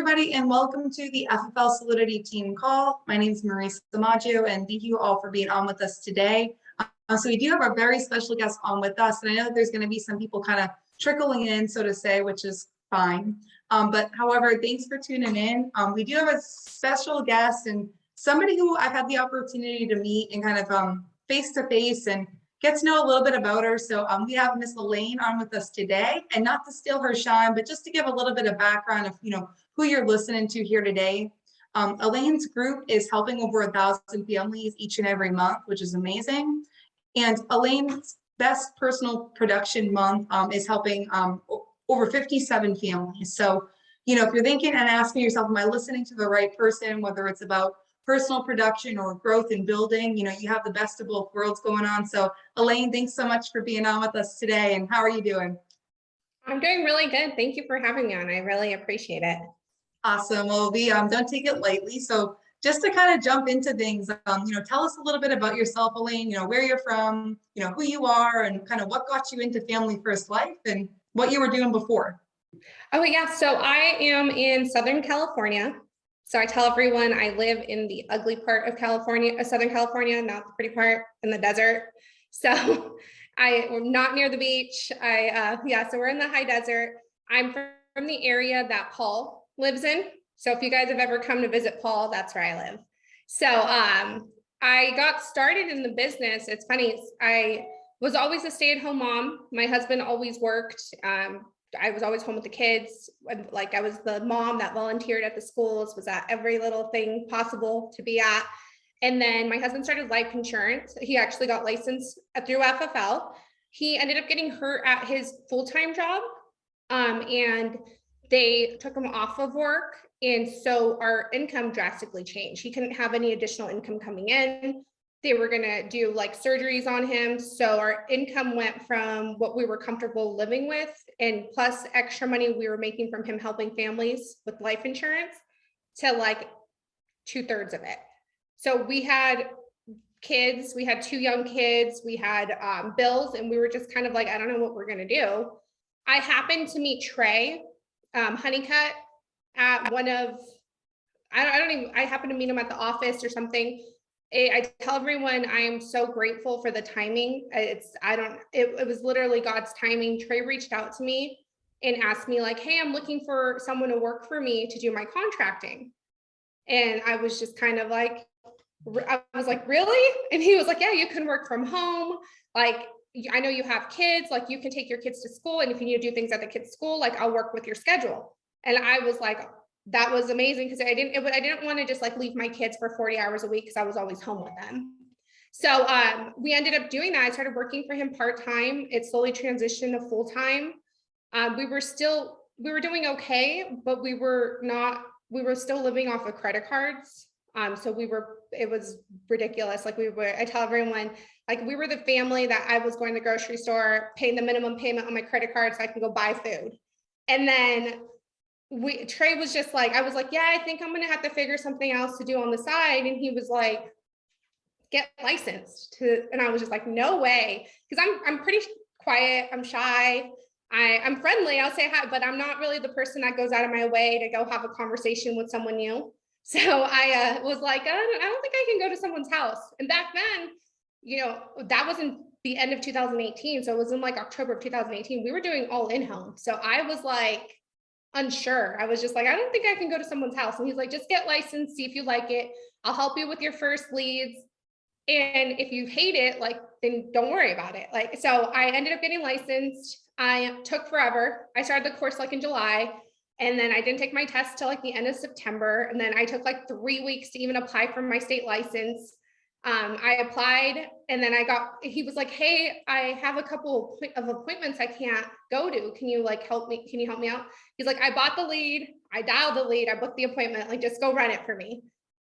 everybody, and welcome to the FFL Solidity team call. My name is Marisa Maggio, and thank you all for being on with us today. So we do have a very special guest on with us, and I know that there's going to be some people kind of trickling in, so to say, which is fine. But however, thanks for tuning in. We do have a special guest and somebody who I've had the opportunity to meet and kind of face to face and get to know a little bit about her. So we have Miss Elaine on with us today, and not to steal her shine, but just to give a little bit of background of who you're listening to here today. Elaine's group is helping over 1,000 families each and every month, which is amazing. And Elaine's best personal production month is helping over 57 families. So if you're thinking and asking yourself, am I listening to the right person, whether it's about personal production or growth and building, you have the best of both worlds going on. So Elaine, thanks so much for being on with us today. And how are you doing? I'm doing really good. Thank you for having me on. I really appreciate it. Awesome. Well, we don't take it lightly. So just to kind of jump into things, tell us a little bit about yourself, Elaine, where you're from, who you are, and kind of what got you into Family First Life and what you were doing before. Oh yeah, so I am in Southern California. So I tell everyone I live in the ugly part of California, Southern California, not the pretty part in the desert. So we're not near the beach. So we're in the high desert. I'm from the area that Paul lives in. So if you guys have ever come to visit Paul, that's where I live. So I got started in the business. It's funny. I was always a stay-at-home mom. My husband always worked. I was always home with the kids. Like I was the mom that volunteered at the schools, was at every little thing possible to be at. And then my husband started life insurance. He actually got licensed through FFL. He ended up getting hurt at his full-time job. And they took him off of work. And so our income drastically changed. He couldn't have any additional income coming in. They were going to do like surgeries on him. So our income went from what we were comfortable living with and plus extra money we were making from him helping families with life insurance to like 2/3 of it. So we had kids, we had 2 young kids, we had bills, and we were just kind of like, I don't know what we're going to do. I happened to meet Trey Honeycutt at one of, I happened to meet him at the office or something. I tell everyone I am so grateful for the timing. It was literally God's timing. Trey reached out to me and asked me like, hey, I'm looking for someone to work for me to do my contracting. And I was just kind of like, I was like, really? And he was like, yeah, you can work from home. Like, I know you have kids, like you can take your kids to school. And if you need to do things at the kids' school, like I'll work with your schedule. And I was like, that was amazing because I didn't want to just like leave my kids for 40 hours a week because I was always home with them. So we ended up doing that. I started working for him part-time. It slowly transitioned to full-time. We were doing okay, but we were still living off of credit cards. So it was ridiculous. Like I tell everyone, like we were the family that I was going to the grocery store, paying the minimum payment on my credit card so I can go buy food. And then Trey was just like, I was like, yeah, I think I'm going to have to figure something else to do on the side. And he was like, get licensed and I was just like, no way. Cause I'm pretty quiet. I'm shy. I'm friendly. I'll say hi, but I'm not really the person that goes out of my way to go have a conversation with someone new. So I was like, I don't think I can go to someone's house. And back then, that wasn't the end of 2018. So it was in like October of 2018. We were doing all in home. So I was like, unsure. I was just like, I don't think I can go to someone's house. And he's like, just get licensed, see if you like it. I'll help you with your first leads. And if you hate it, like, then don't worry about it. Like, so I ended up getting licensed. I took forever. I started the course like in July. And then I didn't take my test till like the end of September. And then I took like 3 weeks to even apply for my state license. I applied and then he was like, hey, I have a couple of appointments I can't go to. Can you like help me? Can you help me out? He's like, I bought the lead. I dialed the lead. I booked the appointment. Like, just go run it for me.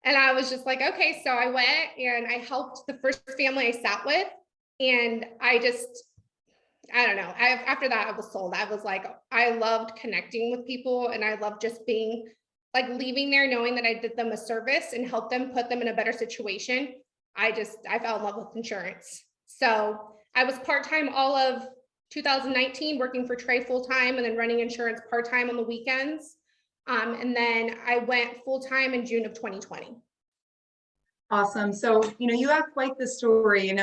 And I was just like, okay. So I went and I helped the first family I sat with. And I don't know. After that, I was sold. I was like, I loved connecting with people. And I loved just being like leaving there, knowing that I did them a service and helped them put them in a better situation. I fell in love with insurance. So I was part-time all of 2019, working for Trey full-time and then running insurance part-time on the weekends. And then I went full-time in June of 2020. Awesome. So, you have quite the story.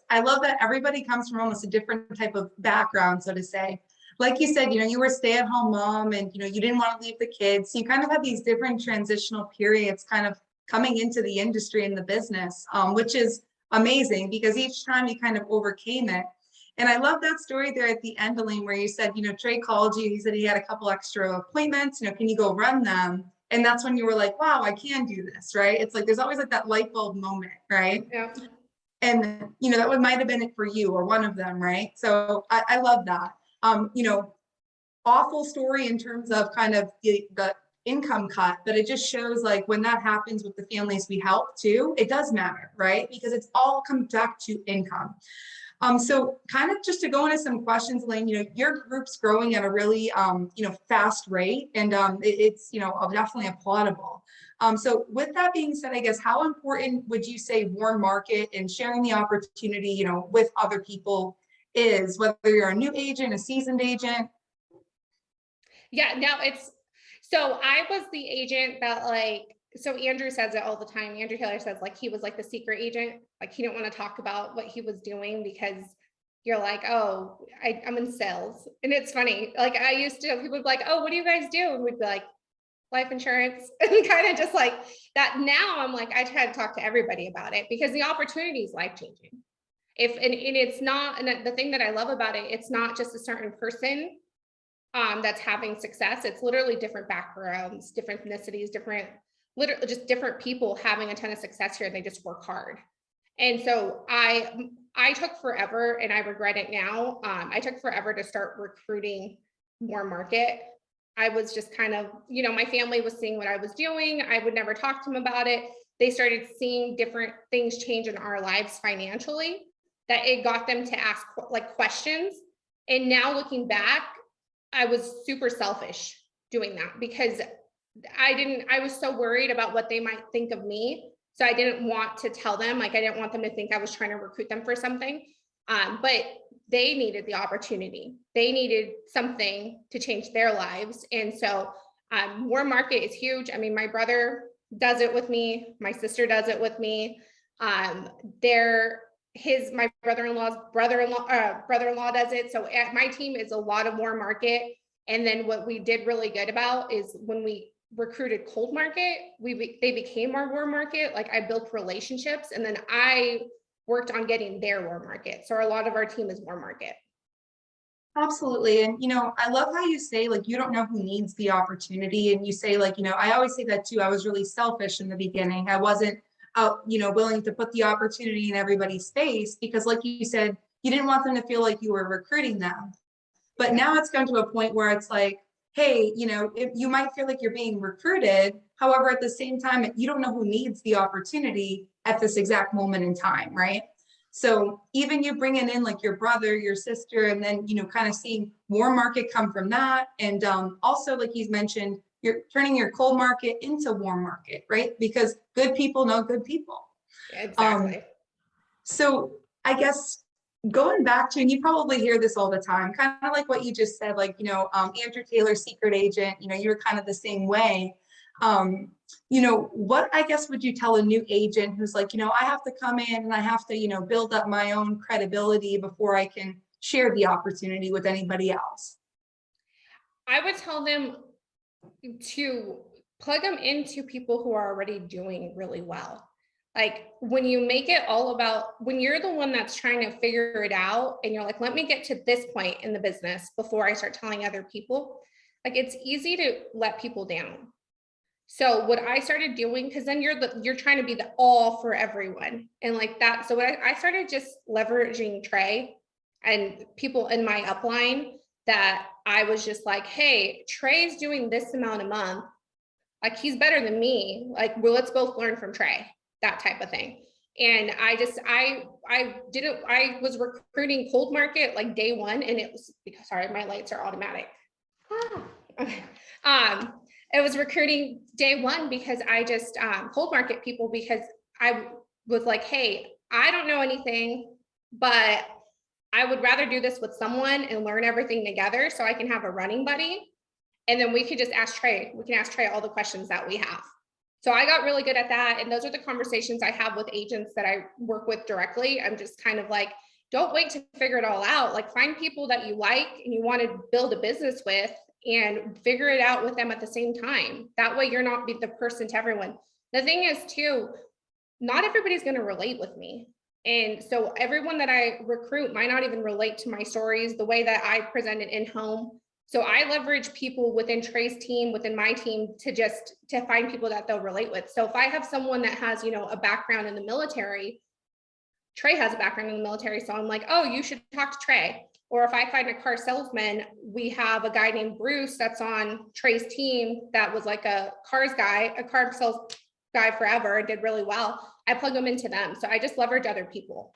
I love that everybody comes from almost a different type of background, so to say. Like you said, you were a stay-at-home mom and, you didn't want to leave the kids. So you kind of had these different transitional periods kind of coming into the industry and the business, which is amazing because each time you kind of overcame it. And I love that story there at the end, Elaine, where you said, Trey called you, he said he had a couple extra appointments, can you go run them? And that's when you were like, wow, I can do this, right? It's like, there's always like that light bulb moment, right? Yeah. And, that might have been it for you or one of them, right? So I love that. Awful story in terms of kind of the income cut, but it just shows like when that happens with the families we help too, it does matter, right? Because it's all comes back to income. So kind of just to go into some questions, Elaine, your group's growing at a really, fast rate, and it's, definitely applaudable. So with that being said, I guess, how important would you say warm market and sharing the opportunity, with other people is, whether you're a new agent, a seasoned agent? Yeah, now so I was the agent that so Andrew says it all the time. Andrew Taylor says he was like the secret agent. Like he didn't want to talk about what he was doing because you're like, oh, I'm in sales. And it's funny. Like I used to, people would be like, oh, what do you guys do? And we'd be like, life insurance, and kind of just like that. Now I'm like, I try to talk to everybody about it because the opportunity is life-changing. And it's not, and the thing that I love about it, it's not just a certain person that's having success. It's literally different backgrounds, different ethnicities, literally just different people having a ton of success here. They just work hard. And so I took forever, and I regret it now. I took forever to start recruiting more market. I was just kind of, my family was seeing what I was doing. I would never talk to them about it. They started seeing different things change in our lives financially, that it got them to ask questions. And now looking back, I was super selfish doing that because I was so worried about what they might think of me. So I didn't want to tell them, I didn't want them to think I was trying to recruit them for something. But they needed the opportunity. They needed something to change their lives. And so warm market is huge. I mean, my brother does it with me. My sister does it with me. My brother-in-law's brother-in-law does it. So at my team is a lot of warm market. And then what we did really good about is when we recruited cold market, they became our warm market. Like I built relationships, and then I worked on getting their warm market. So a lot of our team is warm market. Absolutely. And, I love how you say, you don't know who needs the opportunity. And you say, I always say that too. I was really selfish in the beginning. I wasn't willing to put the opportunity in everybody's face because, like you said, you didn't want them to feel like you were recruiting them. But now it's gone to a point where it's like, hey, if you might feel like you're being recruited. However, at the same time, you don't know who needs the opportunity at this exact moment in time, right? So even you bringing in your brother, your sister, and then, kind of seeing warm market come from that. And also, like he's mentioned, you're turning your cold market into warm market, right? Because good people know good people. Exactly. So I guess going back to, and you probably hear this all the time, kind of like what you just said, Andrew Taylor, secret agent, you're kind of the same way. What I guess would you tell a new agent who's like, I have to come in and I have to, build up my own credibility before I can share the opportunity with anybody else? I would tell them to plug them into people who are already doing really well. Like when you make it all about, when you're the one that's trying to figure it out and you're like, let me get to this point in the business before I start telling other people, it's easy to let people down. So what I started doing, because then you're trying to be the all for everyone and that. So what I started just leveraging Trey and people in my upline that I was just like, hey, Trey's doing this amount a month. He's better than me. Well, let's both learn from Trey, that type of thing. And I was recruiting cold market day one, and it was because, sorry, my lights are automatic. Okay. It was recruiting day one because I just cold market people because I was like, hey, I don't know anything, but I would rather do this with someone and learn everything together so I can have a running buddy. And then we could just ask Trey. We can ask Trey all the questions that we have. So I got really good at that. And those are the conversations I have with agents that I work with directly. I'm just kind of like, don't wait to figure it all out. Like, find people that you like and you want to build a business with, and figure it out with them at the same time. That way you're not the person to everyone. The thing is too, not everybody's going to relate with me. And so everyone that I recruit might not even relate to my stories, the way that I present it in home. So I leverage people within Trey's team, within my team, to find people that they'll relate with. So if I have someone that has, a background in the military, Trey has a background in the military. So I'm like, oh, you should talk to Trey. Or if I find a car salesman, we have a guy named Bruce that's on Trey's team that was like a car sales guy forever, did really well. I plug them into them. So I just leverage other people.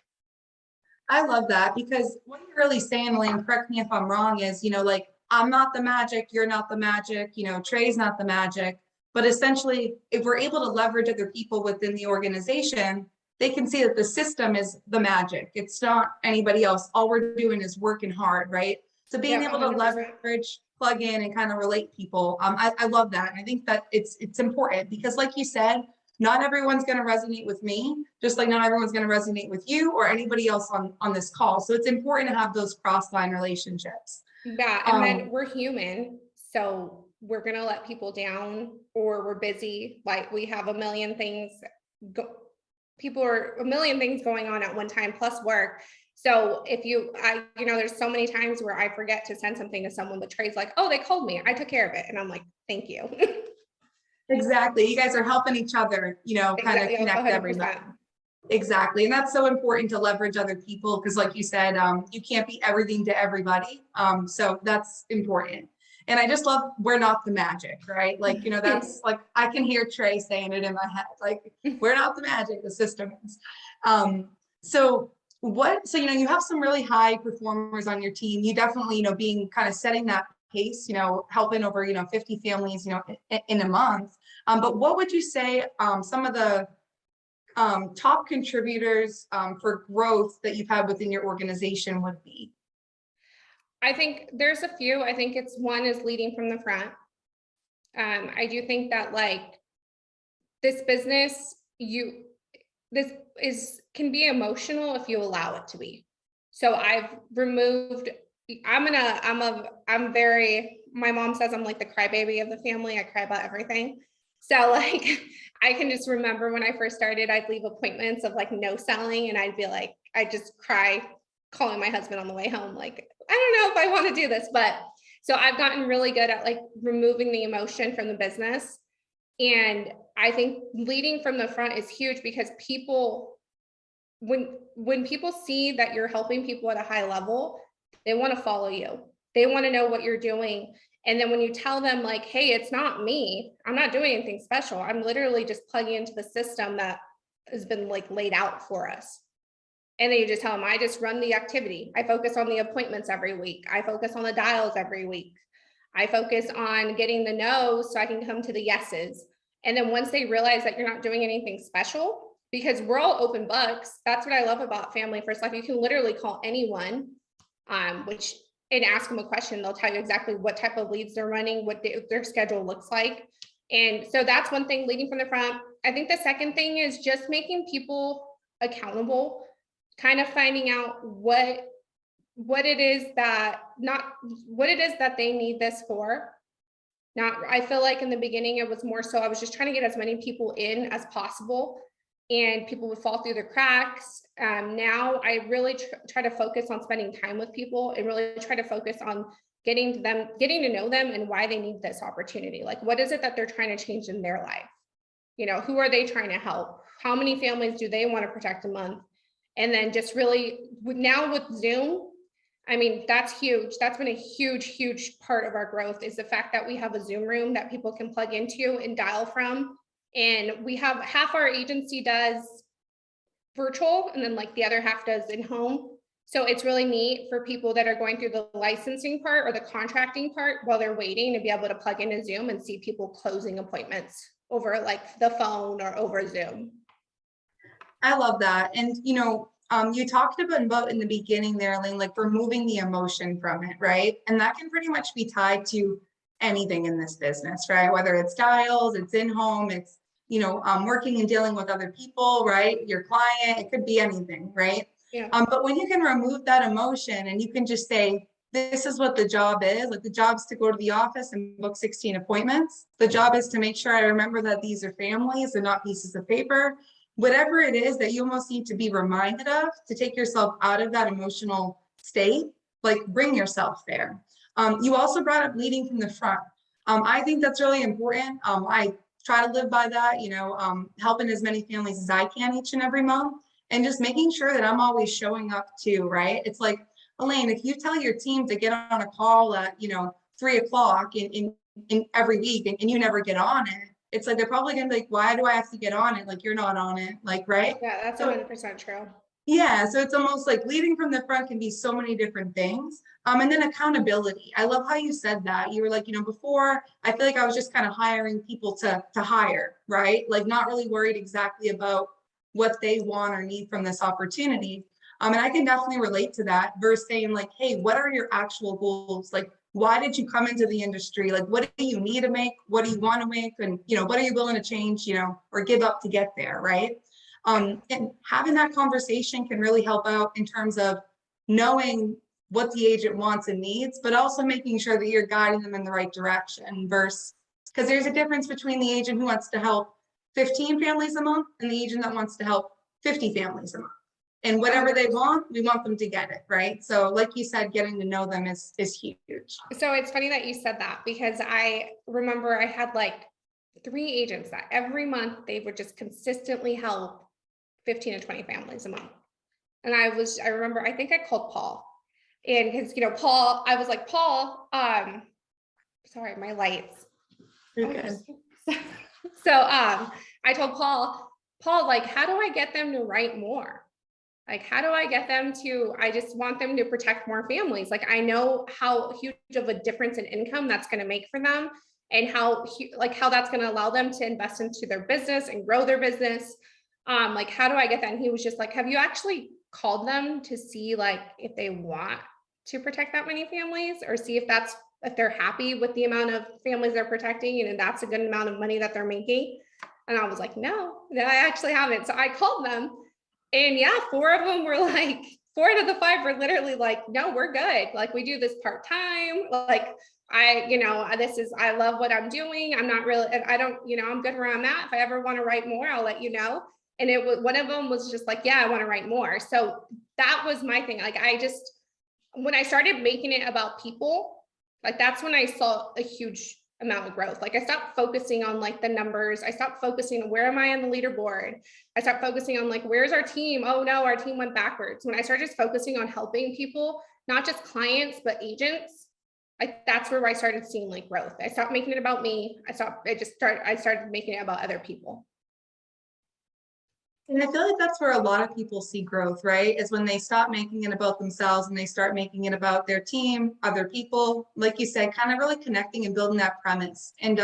I love that, because what you're really saying, Elaine, correct me if I'm wrong, is, like, I'm not the magic, you're not the magic, Trey's not the magic. But essentially, if we're able to leverage other people within the organization, they can see that the system is the magic. It's not anybody else. All we're doing is working hard, right? So being able to 100%. leverage, plug in, and kind of relate people. I love that. I think that it's important, because like you said, not everyone's going to resonate with me, just like not everyone's going to resonate with you or anybody else on this call. So it's important to have those cross-line relationships. Yeah, and then we're human, so we're going to let people down, or we're busy. Like, we have a million things going on at one time, plus work. So if there's so many times where I forget to send something to someone, but Trey's like, oh, they called me, I took care of it. And I'm like, thank you. Exactly. You guys are helping each other, kind of connect 100%. everybody. Exactly. And that's so important, to leverage other people, because like you said, you can't be everything to everybody. So that's important. And I just love, we're not the magic, right? Like, that's like, I can hear Trey saying it in my head, like, we're not the magic, the system is. So you have some really high performers on your team. You definitely, being kind of setting that pace, helping over, 50 families, in a month. But what would you say some of the top contributors for growth that you've had within your organization would be? I think there's a few. I think one is leading from the front. I do think that, like, this business, can be emotional if you allow it to be. So I've removed, my mom says I'm like the crybaby of the family. I cry about everything. So, like, I can just remember when I first started, I'd leave appointments of like no selling, and I'd just cry, calling my husband on the way home, like, I don't know if I want to do this. But so I've gotten really good at like removing the emotion from the business. And I think leading from the front is huge, because when people see that you're helping people at a high level, they want to follow you. They want to know what you're doing. And then when you tell them, like, hey, it's not me, I'm not doing anything special, I'm literally just plugging into the system that has been like laid out for us. And then you just tell them, I just run the activity. I focus on the appointments every week. I focus on the dials every week. I focus on getting the no's so I can come to the yeses. And then once they realize that you're not doing anything special, because we're all open books, that's what I love about Family First Life. You can literally call anyone, and ask them a question. They'll tell you exactly what type of leads they're running, what their schedule looks like. And so that's one thing, leading from the front. I think the second thing is just making people accountable, kind of finding out what it is that they need this for. I feel like in the beginning, it was more so I was just trying to get as many people in as possible, and people would fall through the cracks. Now I really try to focus on spending time with people, and really try to focus on getting to know them and why they need this opportunity. Like, what is it that they're trying to change in their life? Who are they trying to help? How many families do they want to protect a month? And then just really, now with Zoom, I mean, that's huge. That's been a huge, huge part of our growth, is the fact that we have a Zoom room that people can plug into and dial from. And we have half our agency does virtual, and then like the other half does in home. So it's really neat for people that are going through the licensing part or the contracting part while they're waiting, to be able to plug into Zoom and see people closing appointments over like the phone or over Zoom. I love that. And, you talked about in the beginning there, Elaine, like removing the emotion from it, right? And that can pretty much be tied to anything in this business, right? Whether it's dials, it's in-home, it's, working and dealing with other people, right? Your client, it could be anything, right? Yeah. But when you can remove that emotion and you can just say, this is what the job is, like the job's to go to the office and book 16 appointments. The job is to make sure I remember that these are families and not pieces of paper. Whatever it is that you almost need to be reminded of to take yourself out of that emotional state, like bring yourself there. You also brought up leading from the front. I think that's really important. I try to live by that, helping as many families as I can each and every month, and just making sure that I'm always showing up too, right? It's like, Elaine, if you tell your team to get on a call at, 3:00 in every week and you never get on it, it's like, they're probably gonna be like, why do I have to get on it? Like, you're not on it, like, right? Yeah, that's So 100% true. yeah, so it's almost like leading from the front can be so many different things. And then accountability. I love how you said that. You were like, before I feel like I was just kind of hiring people to hire, right? Like not really worried exactly about what they want or need from this opportunity. And I can definitely relate to that versus saying like, hey, what are your actual goals? Like, why did you come into the industry? Like, what do you need to make? What do you want to make? And, what are you willing to change, or give up to get there, right? And having that conversation can really help out in terms of knowing what the agent wants and needs, but also making sure that you're guiding them in the right direction versus, because there's a difference between the agent who wants to help 15 families a month and the agent that wants to help 50 families a month. And whatever they want, we want them to get it, right? So like you said, getting to know them is huge. So it's funny that you said that because I remember I had like 3 agents that every month they would just consistently help 15 to 20 families a month. And I remember, I think I called Paul, and because, Paul, I was like, Paul, sorry, my lights. Okay. So, I told Paul, like, how do I get them to write more? Like, how do I get them to, I just want them to protect more families. Like, I know how huge of a difference in income that's going to make for them, and how that's going to allow them to invest into their business and grow their business. Like, how do I get that? And he was just like, have you actually called them to see like if they want to protect that many families, or see if they're happy with the amount of families they're protecting and that's a good amount of money that they're making? And I was like, no, I actually haven't. So I called them, and yeah, 4 of them were like, 4 out of the 5 were literally like, no, we're good. Like, we do this part-time. Like, I love what I'm doing. I'm not really, I don't, I'm good where I'm at. If I ever want to write more, I'll let you know. And it was, one of them was just like, yeah, I want to write more. So that was my thing. Like, when I started making it about people, like, that's when I saw a huge amount of growth. Like, I stopped focusing on like the numbers. I stopped focusing on where am I on the leaderboard. I stopped focusing on like, where's our team? Oh no, our team went backwards. When I started just focusing on helping people, not just clients, but agents, like, that's where I started seeing like growth. I stopped making it about me. I started making it about other people. And I feel like that's where a lot of people see growth, right? Is when they stop making it about themselves and they start making it about their team, other people, like you said, kind of really connecting and building that premise. And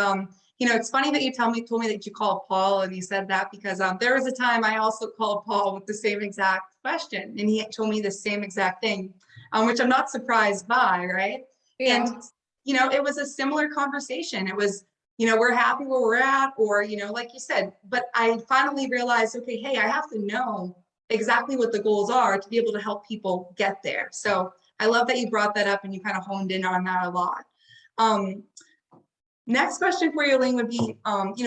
it's funny that you told me that you called Paul and you said that, because there was a time I also called Paul with the same exact question, and he told me the same exact thing, which I'm not surprised by, right? Yeah. And it was a similar conversation. It was, we're happy where we're at, or, like you said, but I finally realized, okay, hey, I have to know exactly what the goals are to be able to help people get there. So I love that you brought that up and you kind of honed in on that a lot. Next question for you, Elaine, would be,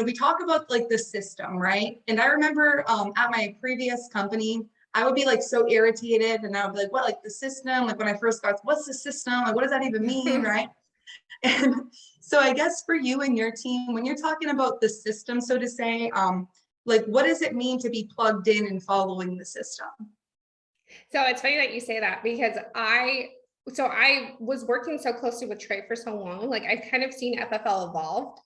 we talk about like the system, right? And I remember at my previous company, I would be like so irritated, and I would be like, what, like the system? Like when I first got, what's the system? Like, what does that even mean, right? And so I guess for you and your team, when you're talking about the system, so to say, like, what does it mean to be plugged in and following the system? So it's funny that you say that, because I was working so closely with Trey for so long. Like, I've kind of seen FFL evolve.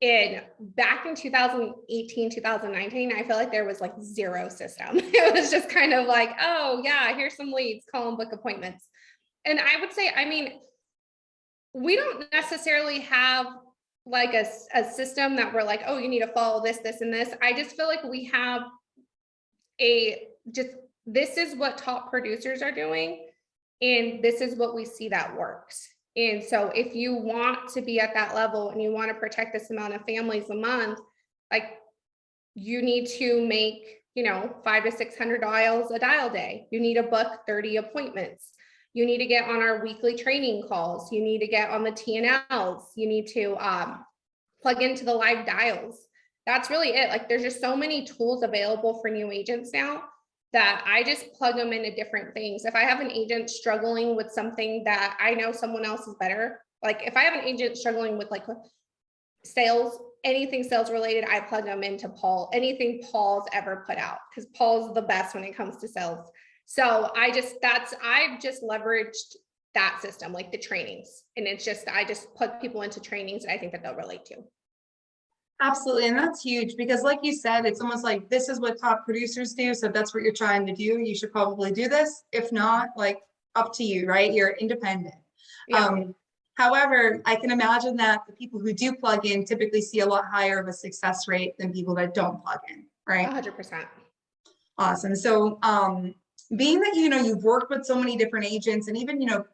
And back in 2018, 2019, I feel like there was like zero system. It was just kind of like, oh yeah, here's some leads, call them, book appointments. And I would say, I mean, we don't necessarily have like a system that we're like, oh, you need to follow this, this, and this. I just feel like we have this is what top producers are doing, and this is what we see that works. And so if you want to be at that level and you want to protect this amount of families a month, like you need to make, you know, 500 to 600 dials a dial day. You need to book 30 appointments. You need to get on our weekly training calls. You need to get on the TNLs. You need to plug into the live dials. That's really it. Like there's just so many tools available for new agents now that I just plug them into different things. If I have an agent struggling with something that I know someone else is better, like if I have an agent struggling with like sales, anything sales related, I plug them into Paul, anything Paul's ever put out, because Paul's the best when it comes to sales. So I've just leveraged that system, like the trainings. And it's just, I just put people into trainings that I think that they'll relate to. Absolutely. And that's huge because like you said, it's almost like this is what top producers do. So if that's what you're trying to do, you should probably do this. If not, like up to you, right? You're independent. Yeah. However, I can imagine that the people who do plug in typically see a lot higher of a success rate than people that don't plug in, right? 100%. Awesome. So being that, you know, you've worked with so many different agents and even, you know,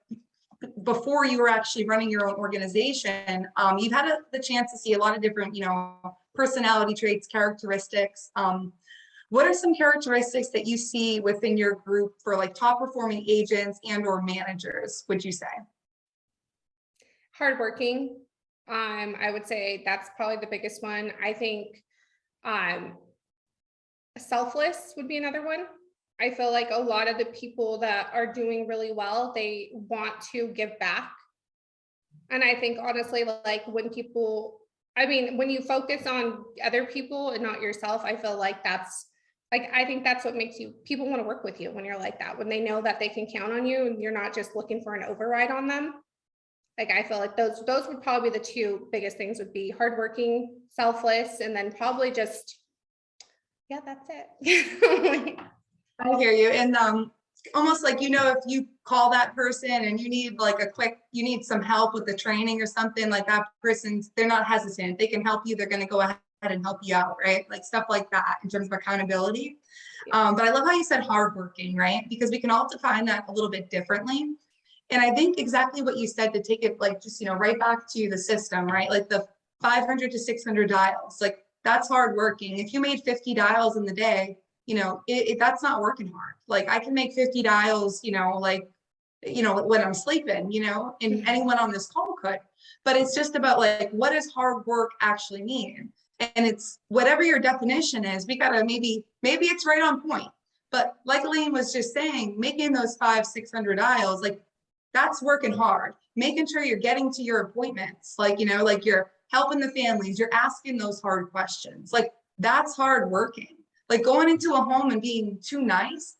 before you were actually running your own organization, you've had the chance to see a lot of different, you know, personality traits, characteristics. What are some characteristics that you see within your group for like top performing agents and or managers, would you say? Hardworking. I would say that's probably the biggest one. I think selfless would be another one. I feel like a lot of the people that are doing really well, they want to give back. And I think honestly, like when people, I mean, when you focus on other people and not yourself, I feel like that's like, I think that's what makes people want to work with you when you're like that, when they know that they can count on you and you're not just looking for an override on them. Like, I feel like those would probably be the two biggest things would be hardworking, selfless, and then probably just, yeah, that's it. I hear you. And almost like, you know, if you call that person and you need like you need some help with the training or something, like that person's, they're not hesitant. They can help you. They're going to go ahead and help you out, right? Like stuff like that in terms of accountability. Yeah. But I love how you said hardworking, right? Because we can all define that a little bit differently. And I think exactly what you said, to take it like just, you know, right back to the system, right? Like the 500 to 600 dials, like that's hardworking. If you made 50 dials in the day, you know, that's not working hard. Like I can make 50 dials, you know, like, you know, when I'm sleeping, you know, and anyone on this call could, but it's just about like, what does hard work actually mean? And it's whatever your definition is, we gotta maybe it's right on point. But like Elaine was just saying, making those 500-600 dials, like that's working hard, making sure you're getting to your appointments, like, you know, like you're helping the families, you're asking those hard questions, like that's hard working. Like going into a home and being too nice,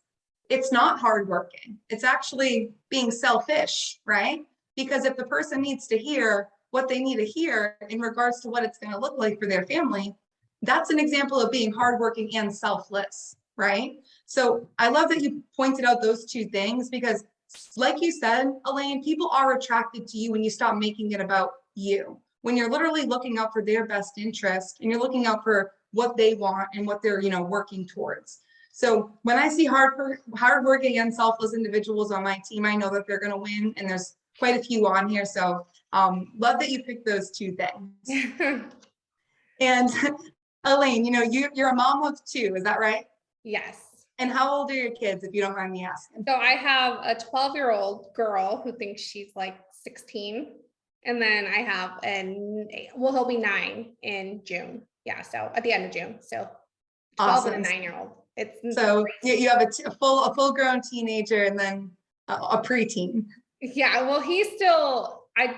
it's not hard working. It's actually being selfish, right? Because if the person needs to hear what they need to hear in regards to what it's going to look like for their family, that's an example of being hardworking and selfless, right? So I love that you pointed out those two things because, like you said, Elaine, people are attracted to you when you stop making it about you. When you're literally looking out for their best interest and you're looking out for what they want and what they're, you know, working towards. So when I see hardworking and selfless individuals on my team, I know that they're going to win, and there's quite a few on here. So love that you picked those two things. And Elaine, you know, you're a mom of two, is that right? Yes. And how old are your kids, if you don't mind me asking? So I have a 12-year-old girl who thinks she's like 16. And then I have he'll be 9 in June. Yeah, so at the end of June. So 12 Awesome. and a 9-year-old. It's so you have a full grown teenager and then a preteen. Yeah, well, he's still, I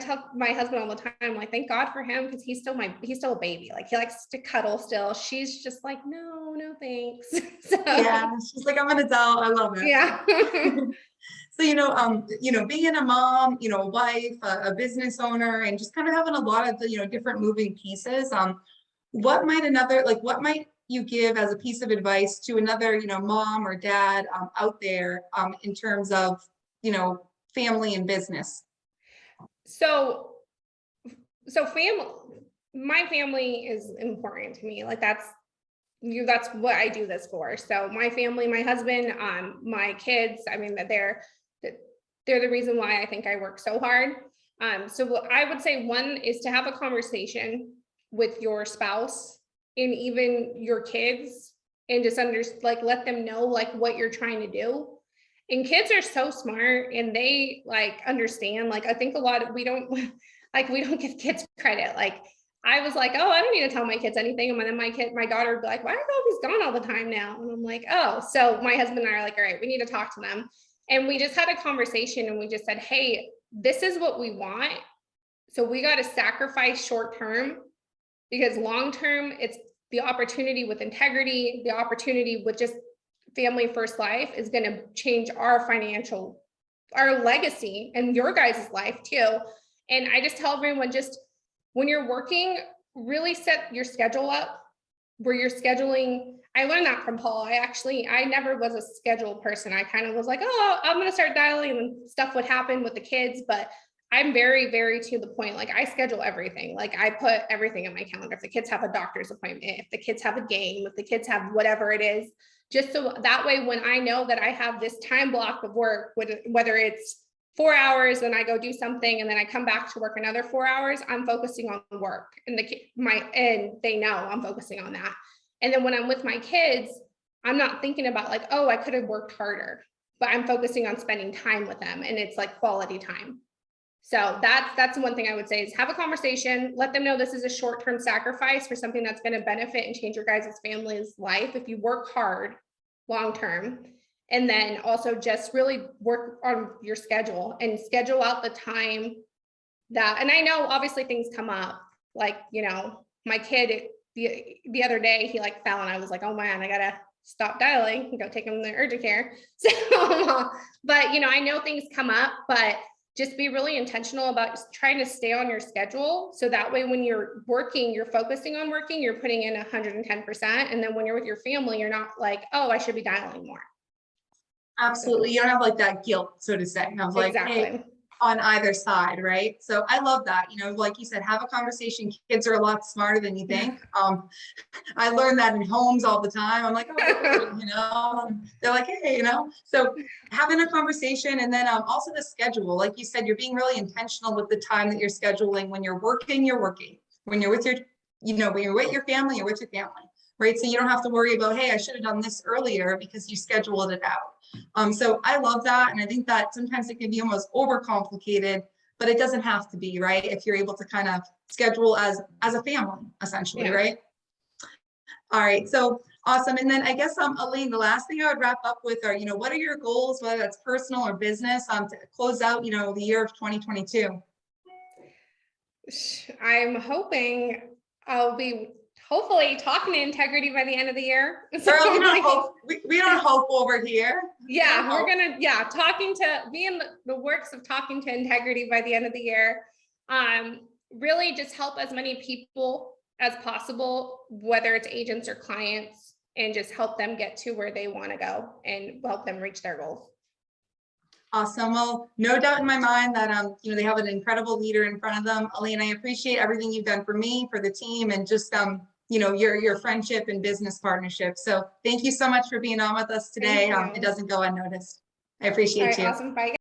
tell my husband all the time, like, thank God for him, because he's still a baby. Like he likes to cuddle still. She's just like, no, thanks. So, yeah, she's like, I'm an adult. I love it. Yeah. So, you know, being a mom, you know, a wife, a business owner, and just kind of having a lot of the, you know, different moving pieces. What might you give as a piece of advice to another, you know, mom or dad out there in terms of, you know, family and business? So my family is important to me. Like that's what I do this for. So my family, my husband, my kids, I mean, they're the reason why I think I work so hard. So what I would say, one is to have a conversation with your spouse and even your kids, and just let them know like what you're trying to do. And kids are so smart and they like understand. Like I think a lot of we don't give kids credit. Like I was like, oh, I don't need to tell my kids anything. And then my daughter would be like, why are they always gone all the time now? And I'm like, oh. So my husband and I are like, all right, we need to talk to them. And we just had a conversation and we just said, hey, this is what we want. So we got to sacrifice short term, because long term, it's the opportunity with integrity, the opportunity with just family first life is going to change our legacy and your guys' life too. And I just tell everyone, just when you're working, really set your schedule up where you're scheduling. I learned that from Paul. I never was a scheduled person. I kind of was like, oh, I'm going to start dialing and stuff would happen with the kids, but I'm very, very to the point. Like I schedule everything. Like I put everything in my calendar. If the kids have a doctor's appointment, if the kids have a game, if the kids have whatever it is, just so that way, when I know that I have this time block of work, whether it's 4 hours and I go do something and then I come back to work another 4 hours, I'm focusing on the work, and they know I'm focusing on that. And then when I'm with my kids, I'm not thinking about like, oh, I could have worked harder, but I'm focusing on spending time with them, and it's like quality time. So that's one thing I would say is have a conversation, let them know this is a short-term sacrifice for something that's going to benefit and change your guys' family's life if you work hard long-term. And then also just really work on your schedule and schedule out the time that, and I know obviously things come up, like, my kid the other day, he like fell and I was like, oh man, I gotta stop dialing and go take him to urgent care. So, but I know things come up, but just be really intentional about trying to stay on your schedule. So that way, when you're working, you're focusing on working, you're putting in 110%. And then when you're with your family, you're not like, oh, I should be dialing more. Absolutely. You don't have like that guilt, so to say. I was like, Exactly. hey, on either side, right? So I love that. Like you said, have a conversation. Kids are a lot smarter than you think. I learned that in homes all the time. I'm like, oh, they're like, hey, so having a conversation, and then also the schedule, like you said, you're being really intentional with the time that you're scheduling. When you're working, you're working. When you're with when you're with your family, you're with your family, right? So you don't have to worry about, hey, I should have done this earlier, because you scheduled it out. So I love that. And I think that sometimes it can be almost overcomplicated, but it doesn't have to be, right? If you're able to kind of schedule as a family, essentially, right? All right, so awesome. And then I guess, Elaine, the last thing I would wrap up with are, what are your goals, whether that's personal or business, to close out, the year of 2022? I'm hoping I'll be hopefully talking to integrity by the end of the year. Girl, we don't hope over here. Yeah, we're gonna, be in the works of talking to integrity by the end of the year. Really just help as many people as possible, whether it's agents or clients, and just help them get to where they want to go and help them reach their goals. Awesome. Well, no doubt in my mind that they have an incredible leader in front of them. Elaine, I appreciate everything you've done for me, for the team, and just your friendship and business partnership. So thank you so much for being on with us today. It doesn't go unnoticed. I appreciate you. Awesome. Bye.